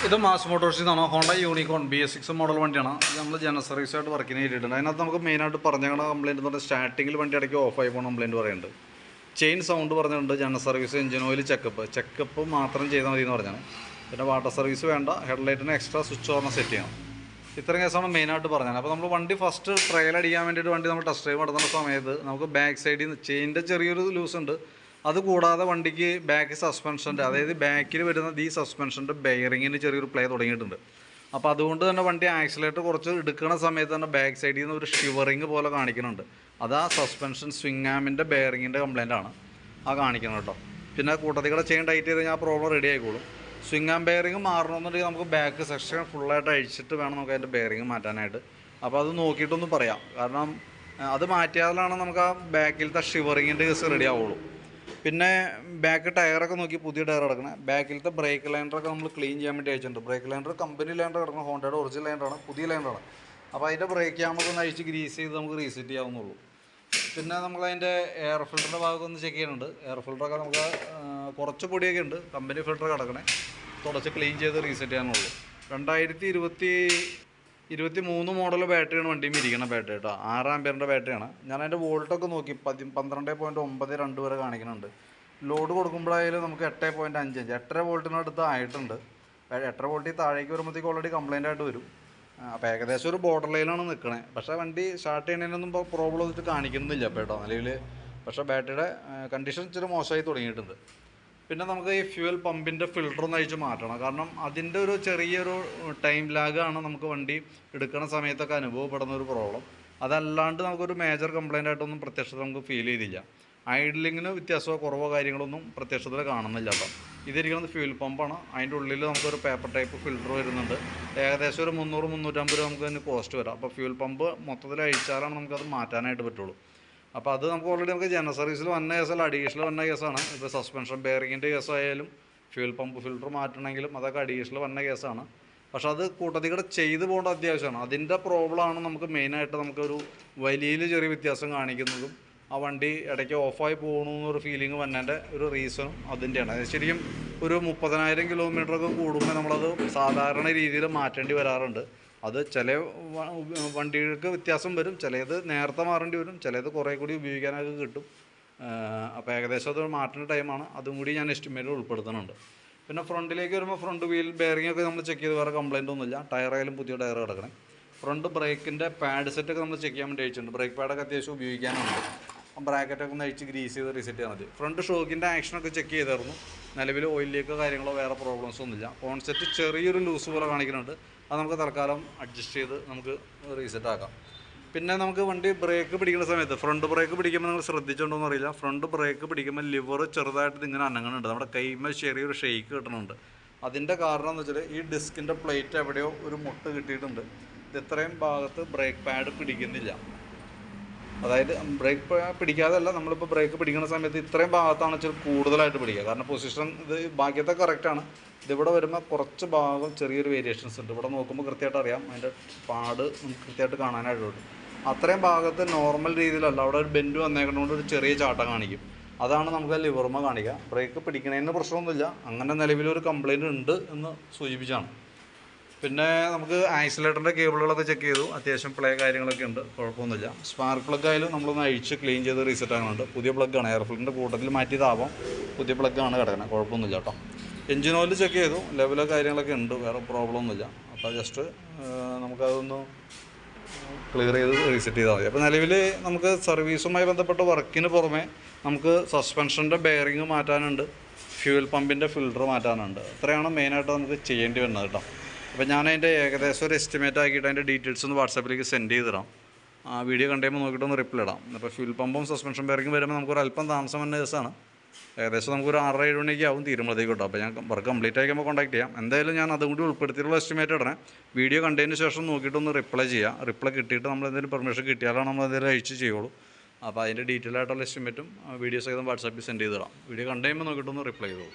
ഇത് മാസ് മോട്ടോഴ്സിൽ നിന്നാണ് Honda unicorn BS6 model വണ്ടിയാണ്. ഇത് നമ്മൾ ജനറൽ സർവീസായിട്ട് വർക്കിന് ചെയ്തിട്ടുണ്ട്. അതിനകത്ത് നമുക്ക് മെയിനായിട്ട് പറഞ്ഞ കംപ്ലയിൻറ്റ് എന്ന് പറഞ്ഞാൽ സ്റ്റാർട്ടിങ്ങിൽ വണ്ടി ഇടയ്ക്ക് ഓഫായി പോകുന്ന കംപ്ലയിൻറ്റ് പറയുന്നുണ്ട്. ചെയിൻ സൗണ്ട് പറഞ്ഞിട്ടുണ്ട്. General service, engine oil checkup മാത്രം ചെയ്താൽ മതി എന്ന് പറഞ്ഞാണ്. പിന്നെ വാട്ടർ സർവീസ് വേണ്ട. ഹെഡ്ലൈറ്റിന് എക്സ്ട്രാ സ്വിച്ച് ഓർമ്മ സെറ്റ് ചെയ്യണം. ഇത്രയും കേസാണ് മെയിനായിട്ട് പറഞ്ഞത്. അപ്പോൾ നമ്മൾ വണ്ടി ഫസ്റ്റ് ട്രയൽ അടിക്കാൻ വേണ്ടിയിട്ട് വണ്ടി നമ്മൾ ടെസ്റ്റ് ഡ്രൈവ് നടത്തുന്ന സമയത്ത് നമുക്ക് ബാക്ക് സൈഡിൽ നിന്ന് ചെയിൻ്റെ ചെറിയൊരു ലൂസ് ഉണ്ട്. അതുകൂടാതെ വണ്ടിക്ക് ബാക്ക് സസ്പെൻഷൻ്റെ, അതായത് ബാക്കിൽ വരുന്ന ഈ സസ്പെൻഷൻ്റെ ബെയറിങ്ങിന് ചെറിയൊരു പ്ലേ തുടങ്ങിയിട്ടുണ്ട്. അപ്പോൾ അതുകൊണ്ട് തന്നെ വണ്ടി ആക്സിലേറ്റർ കുറച്ച് എടുക്കുന്ന സമയത്ത് തന്നെ ബാക്ക് സൈഡിൽ നിന്ന് ഒരു ഷിവറിങ് പോലെ കാണിക്കുന്നുണ്ട്. അത് ആ സസ്പെൻഷൻ സ്വിങ് ആമിൻ്റെ ബെയറിങ്ങിൻ്റെ കംപ്ലയിൻ്റ് ആണ് ആ കാണിക്കുന്നത് കേട്ടോ. പിന്നെ കൂട്ടത്തികളെ ചെയിൻ ടൈറ്റ് ചെയ്ത് കഴിഞ്ഞാൽ ആ പ്രോബ്ലം റെഡി ആയിക്കോളും. സ്വിങ് ആം ബെയറിങ് മാറണമെന്നുണ്ടെങ്കിൽ നമുക്ക് ബാക്ക് സെക്ഷൻ ഫുള്ളായിട്ട് അഴിച്ചിട്ട് വേണം നമുക്ക് അതിൻ്റെ ബെയറിങ് മാറ്റാനായിട്ട്. അപ്പോൾ അത് നോക്കിയിട്ടൊന്ന് പറയാം. കാരണം അത് മാറ്റിയാലാണ് നമുക്ക് ആ ബാക്കിലത്തെ ഷിവറിങ്ങിൻ്റെ കേസ് റെഡി ആവുള്ളൂ. പിന്നെ ബാക്ക് ടയറൊക്കെ നോക്കി പുതിയ ടയർ കിടക്കണം. ബാക്കിലത്തെ ബ്രേക്ക് ലൈനറൊക്കെ നമ്മൾ ക്ലീൻ ചെയ്യാൻ വേണ്ടി അയച്ചിട്ടുണ്ട്. ബ്രേക്ക് ലൈനർ കമ്പനി ലൈനർ കിടക്കണം. ഹോണ്ടയുടെ ഒറിജിനൽ ലൈനറാണ്, പുതിയ ലൈനറാണ്. അപ്പോൾ അതിൻ്റെ ബ്രേക്ക് നമുക്കൊന്ന് അഴിച്ച് ഗ്രീസ് ചെയ്ത് നമുക്ക് റീസെറ്റ് ചെയ്യാവുന്നുള്ളൂ. പിന്നെ നമ്മളതിൻ്റെ എയർ ഫിൽറ്ററിൻ്റെ ഭാഗമൊക്കെ ഒന്ന് ചെക്ക് ചെയ്യുന്നുണ്ട്. എയർ ഫിൽറ്ററൊക്കെ നമുക്ക് കുറച്ച് പൊടിയൊക്കെ ഉണ്ട്. കമ്പനി ഫിൽറ്റർ കിടക്കണേ, തുടച്ച് ക്ലീൻ ചെയ്ത് റീസെറ്റ് ചെയ്യാനുള്ളൂ. 2023 മോഡൽ ബാറ്ററിയാണ് വണ്ടിയും ഇരിക്കുന്ന ബാറ്ററി കേട്ടോ. 6 ആമ്പിയറിൻ്റെ ബാറ്ററിയാണ്. ഞാൻ അതിൻ്റെ വോൾട്ടൊക്കെ നോക്കി 12.92 വരെ കാണിക്കുന്നുണ്ട്. ലോഡ് കൊടുക്കുമ്പോഴായാലും നമുക്ക് 8.55 8.5 വോൾട്ടിനടുത്ത് ആയിട്ടുണ്ട്. 8.5 വോൾട്ടിൽ താഴേക്ക് വരുമ്പോഴത്തേക്ക് ഓൾറെഡി കംപ്ലയിൻ്റ് ആയിട്ട് വരും. അപ്പോൾ ഏകദേശം ഒരു ബോർഡർ ലൈനാണ് നിൽക്കണേ. പക്ഷേ വണ്ടി സ്റ്റാർട്ട് ചെയ്യുന്നതിനൊന്നും പ്രോബ്ലം വെച്ചിട്ട് കാണിക്കുന്നില്ല അപ്പോൾ കേട്ടോ നിലവിൽ. പക്ഷേ ബാറ്ററിയുടെ കണ്ടീഷൻ ഇച്ചിരി മോശമായി തുടങ്ങിയിട്ടുണ്ട്. പിന്നെ നമുക്ക് ഈ ഫ്യൂവൽ പമ്പിൻ്റെ ഫിൽറ്റർ ഒന്ന് അഴിച്ച് മാറ്റണം. കാരണം അതിൻ്റെ ഒരു ചെറിയൊരു ടൈം ലാഗാണ് നമുക്ക് വണ്ടി എടുക്കുന്ന സമയത്തൊക്കെ അനുഭവപ്പെടുന്ന ഒരു പ്രോബ്ലം. അതല്ലാണ്ട് നമുക്കൊരു മേജർ കംപ്ലയിൻ്റ് ആയിട്ടൊന്നും പ്രത്യക്ഷത്തിൽ നമുക്ക് ഫീൽ ചെയ്തില്ല. ഐഡ്ലിങ്ങിന് വ്യത്യാസമോ കുറവോ കാര്യങ്ങളൊന്നും പ്രത്യക്ഷത്തിൽ കാണുന്നില്ല കേട്ടോ. ഇതിരിക്കുന്നത് ഫ്യൂൽ പമ്പാണ്. അതിൻ്റെ ഉള്ളിൽ നമുക്കൊരു പേപ്പർ ടൈപ്പ് ഫിൽറ്റർ വരുന്നുണ്ട്. ഏകദേശം ഒരു 300-350 രൂപ നമുക്ക് അതിന് കോസ്റ്റ് വരാം. അപ്പോൾ ഫ്യൂൽ പമ്പ് മൊത്തത്തിൽ അഴിച്ചാലാണ് നമുക്കത് മാറ്റാനായിട്ട് പറ്റുള്ളൂ. അപ്പോൾ അത് നമുക്ക് ഓൾറെഡി നമുക്ക് ജനറൽ സർവീസിൽ വന്ന കേസല്ല, അഡീഷണൽ വന്ന കേസാണ്. ഇപ്പോൾ സസ്പെൻഷൻ ബെയറിങ്ങിൻ്റെ കേസായാലും ഫ്യൂൽ പമ്പ് ഫിൽറ്റർ മാറ്റണമെങ്കിലും അതൊക്കെ അഡീഷണൽ വന്ന കേസാണ്. പക്ഷെ അത് കൂട്ടത്തിക്കൂടെ ചെയ്തു പോകേണ്ട അത്യാവശ്യമാണ്. അതിൻ്റെ പ്രോബ്ലമാണ് നമുക്ക് മെയിനായിട്ട് നമുക്കൊരു വലിയ ചെറിയ വ്യത്യാസം കാണിക്കുന്നതും ആ വണ്ടി ഇടയ്ക്ക് ഓഫായി പോകണമെന്നൊരു ഫീലിംഗ് വന്നതിൻ്റെ ഒരു റീസണും അതിൻ്റെയാണ്. ശരിക്കും ഒരു 30,000 കിലോമീറ്ററൊക്കെ കൂടുമ്പോൾ നമ്മളത് സാധാരണ രീതിയിൽ മാറ്റേണ്ടി വരാറുണ്ട്. അത് ചില വണ്ടികൾക്ക് വ്യത്യാസം വരും. ചിലത് നേരത്തെ മാറേണ്ടി വരും, ചിലത് കുറേ കൂടി ഉപയോഗിക്കാനൊക്കെ കിട്ടും. അപ്പോൾ ഏകദേശം അത് മാറ്റുന്ന ടൈമാണ്. അതും കൂടി ഞാൻ എസ്റ്റിമേറ്റ് ഉൾപ്പെടുത്തുന്നുണ്ട്. പിന്നെ ഫ്രണ്ടിലേക്ക് വരുമ്പോൾ ഫ്രണ്ട് വീൽ ബെയറിങ്ങൊക്കെ നമ്മൾ ചെക്ക് ചെയ്ത് വേറെ കംപ്ലയിൻ്റ് ഒന്നുമില്ല. ടയറായാലും പുതിയ ടയർ കിടക്കണം. ഫ്രണ്ട് ബ്രേക്കിൻ്റെ പാഡ് സെറ്റൊക്കെ നമ്മൾ ചെക്ക് ചെയ്യാൻ വേണ്ടി അയച്ചിട്ടുണ്ട്. ബ്രേക്ക് പാഡൊക്കെ അത്യാവശ്യം ഉപയോഗിക്കാനുണ്ട്. ബ്രാക്കറ്റൊക്കെ ഒന്ന് അഴിച്ച് ഗ്രീസ് ചെയ്ത് റീസെറ്റ് ചെയ്യാൻ മതി. ഫ്രണ്ട് ഷോക്കിൻ്റെ ആക്ഷനൊക്കെ ചെക്ക് ചെയ്തായിരുന്നു. നിലവിൽ ഓയിലിലേക്കോ കാര്യങ്ങളോ വേറെ പ്രോബ്ലംസ് ഒന്നുമില്ല. കോൺസെപ്റ്റ് ചെറിയൊരു ലൂസ് പോലെ കാണിക്കുന്നുണ്ട്. അത് നമുക്ക് തൽക്കാലം അഡ്ജസ്റ്റ് ചെയ്ത് നമുക്ക് റീസെറ്റ് ആക്കാം. പിന്നെ നമുക്ക് വണ്ടി ബ്രേക്ക് പിടിക്കുന്ന സമയത്ത് ഫ്രണ്ട് ബ്രേക്ക് പിടിക്കുമ്പോൾ നിങ്ങൾ ശ്രദ്ധിച്ചിട്ടുണ്ടോ എന്ന് അറിയില്ല. ഫ്രണ്ട് ബ്രേക്ക് പിടിക്കുമ്പോൾ ലിവർ ചെറുതായിട്ട് ഇങ്ങനെ അനങ്ങുന്നുണ്ട്. നമ്മുടെ കൈമേൽ ചെറിയൊരു ഷെയ്ക്ക് കിട്ടുന്നുണ്ട്. അതിൻ്റെ കാരണം എന്ന് വെച്ചാൽ ഈ ഡിസ്കിൻ്റെ പ്ലേറ്റ് എവിടെയോ ഒരു മുട്ട് കിട്ടിയിട്ടുണ്ട്. ഇത് ഇത്രയും ഭാഗത്ത് ബ്രേക്ക് പാഡ് പിടിക്കുന്നില്ല. അതായത് ബ്രേക്ക് പിടിക്കാതല്ല, നമ്മളിപ്പോൾ ബ്രേക്ക് പിടിക്കുന്ന സമയത്ത് ഇത്രയും ഭാഗത്താണ് ഇച്ചിരി കൂടുതലായിട്ട് പിടിക്കുക. കാരണം പൊസിഷൻ ഇത് ബാക്കിയത്തെ കറക്റ്റാണ്. ഇതിവിടെ വരുമ്പോൾ കുറച്ച് ഭാഗം ചെറിയൊരു വേരിയേഷൻസ് ഉണ്ട്. ഇവിടെ നോക്കുമ്പോൾ കൃത്യമായിട്ട് അറിയാം, അതിൻ്റെ പാട് നമുക്ക് കൃത്യമായിട്ട് കാണാനായിട്ടുണ്ട്. അത്രയും ഭാഗത്ത് നോർമൽ രീതിയിലല്ല, അവിടെ ഒരു ബെൻഡ് വന്നേക്കുന്നതുകൊണ്ട് ഒരു ചെറിയ ചാട്ടം കാണിക്കും. അതാണ് നമുക്ക് ലിവർമ കാണിക്കുക. ബ്രേക്ക് പിടിക്കുന്നതിന് പ്രശ്നമൊന്നുമില്ല. അങ്ങനെ നിലവിലൊരു കംപ്ലയിൻറ്റ് ഉണ്ട് എന്ന് സൂചിപ്പിച്ചാണ്. പിന്നെ നമുക്ക് ആക്സിലേറ്ററിൻ്റെ കേബിളുകളൊക്കെ ചെക്ക് ചെയ്തു. അത്യാവശ്യം പ്ലേ കാര്യങ്ങളൊക്കെ ഉണ്ട്, കുഴപ്പമൊന്നുമില്ല. സ്പാർക്ക് പ്ലഗ് ആയാലും നമ്മളൊന്ന് അഴിച്ച് ക്ലീൻ ചെയ്ത് റീസെറ്റ് ആകുന്നുണ്ട്. പുതിയ പ്ലഗ്ഗാണ്, എയർ ഫിൽറ്ററിൻ്റെ കൂട്ടത്തിൽ മാറ്റിയതാവാം. പുതിയ പ്ലഗ്ഗാണ് കിടക്കുന്നത്, കുഴപ്പമൊന്നുമില്ല കേട്ടോ. എഞ്ചിൻ ഓയിൽ ചെക്ക് ചെയ്തു, ലെവലോ കാര്യങ്ങളൊക്കെ ഉണ്ട്, വേറെ പ്രോബ്ലം ഒന്നുമില്ല. അപ്പോൾ ജസ്റ്റ് നമുക്കതൊന്ന് ക്ലിയർ ചെയ്ത് റീസെറ്റ് ചെയ്താൽ മതി. അപ്പോൾ നിലവിൽ നമുക്ക് സർവീസുമായി ബന്ധപ്പെട്ട വർക്കിന് പുറമെ നമുക്ക് സസ്പെൻഷൻ്റെ ബെയറിങ് മാറ്റാനുണ്ട്, ഫ്യൂൽ പമ്പിൻ്റെ ഫിൽറ്റർ മാറ്റാനുണ്ട്. ഇത്രയാണ് മെയിനായിട്ട് നമുക്ക് ചെയ്യേണ്ടി വരുന്നത് കേട്ടോ. അപ്പോൾ ഞാൻ അതിൻ്റെ ഏകദേശം ഒരു എസ്റ്റിമേറ്റ് ആക്കിയിട്ട് അതിൻ്റെ ഡീറ്റെയിൽസ് ഒന്ന് വാട്സാപ്പിലേക്ക് സെൻഡ് ചെയ്ത് തരാം. ആ വീഡിയോ കണ്ടുമ്പോൾ നോക്കിയിട്ടൊന്ന് റിപ്ലൈ ഇടാം. അപ്പോൾ ഫ്യൂൽ പമ്പും സസ്പെൻഷൻ ബെയറിങ് വരുമ്പോൾ നമുക്കൊരു അല്പം താമസം വന്ന ദിവസമാണ്. ഏകദേശം നമുക്കൊരു 6-7 മണിക്ക് ആവും തീരുമ്പോഴത്തേക്ക് കേട്ടോ. അപ്പോൾ ഞാൻ വർക്ക് കംപ്ലീറ്റ് ആക്കുമ്പോൾ കോൺടാക്ട് ചെയ്യാം. എന്തായാലും ഞാൻ അതും കൂടി ഉൾപ്പെടുത്തിയിട്ടുള്ള എസ്റ്റിമേറ്റ് ഇടണേ. വീഡിയോ കണ്ടതിന് ശേഷം നോക്കിയിട്ടൊന്ന് റിപ്ലൈ ചെയ്യാം. റിപ്ലൈ കിട്ടിയിട്ട് നമ്മൾ എന്തെങ്കിലും പെർമിഷൻ കിട്ടിയാലാണ് നമ്മൾ എന്തെങ്കിലും അയച്ച് ചെയ്യുള്ളൂ. അപ്പോൾ അതിൻ്റെ ഡീറ്റെയിൽ ആയിട്ടുള്ള എസ്റ്റിമേറ്റും വീഡിയോസ് ചെയ്തും വാട്സാപ്പിൽ സെൻഡ് ചെയ്ത് തരാം. വീഡിയോ കണ്ടുകഴിയുമ്പോൾ നോക്കിയിട്ടൊന്ന് റിപ്ലൈ ചെയ്തോളൂ.